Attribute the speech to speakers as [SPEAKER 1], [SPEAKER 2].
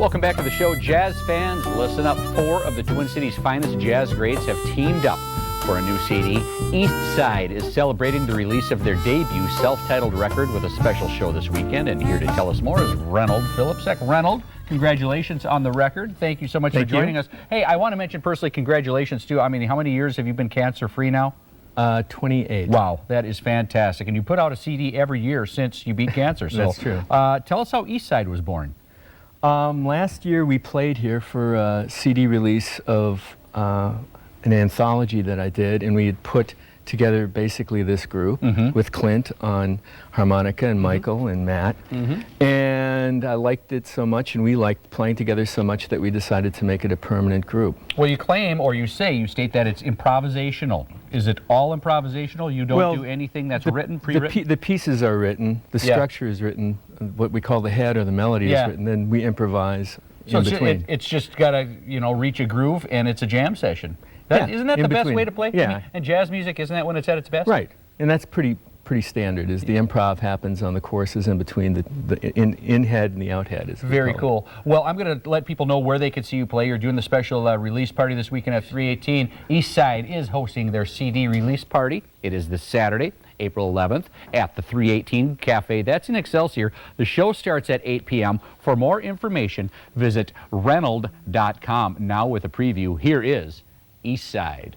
[SPEAKER 1] Welcome back to the show, jazz fans. Listen up. 4 of the Twin Cities' finest jazz greats have teamed up for a new CD. East Side is celebrating the release of their debut self-titled record with a special show this weekend. And here to tell us more is Reynold Philipsek. Reynold, congratulations on the record. Thank you so much for joining us. Hey, I want to mention personally, congratulations too. I mean, how many years have you been cancer-free now?
[SPEAKER 2] 28.
[SPEAKER 1] Wow, that is fantastic. And you put out a CD every year since you beat cancer. So,
[SPEAKER 2] that's true.
[SPEAKER 1] Tell us how East Side was born.
[SPEAKER 2] Last year we played here for a CD release of an anthology that I did, and we had put together basically this group with Clint on harmonica and Michael and Matt. And I liked it so much, and we liked playing together so much that we decided to make it a permanent group.
[SPEAKER 1] Well, you claim, or you state that it's improvisational. Is it all improvisational? You don't do anything that's written, pre-written?
[SPEAKER 2] The pieces are written, the structure is written, what we call the head or the melody is written, then we improvise in between.
[SPEAKER 1] It's just got to, reach a groove, and it's a jam session. Isn't that the best way to play?
[SPEAKER 2] Yeah.
[SPEAKER 1] I mean, and jazz music, isn't that when it's at its best?
[SPEAKER 2] Right, and that's pretty standard, is the improv happens on the courses in between the in-head and the out-head.
[SPEAKER 1] Very cool. Well, I'm going to let people know where they can see you play. You're doing the special release party this weekend at 318. East Side is hosting their CD release party. It is this Saturday, April 11th, at the 318 Cafe. That's in Excelsior. The show starts at 8 p.m. For more information, visit Reynold.com. Now with a preview, here is East Side.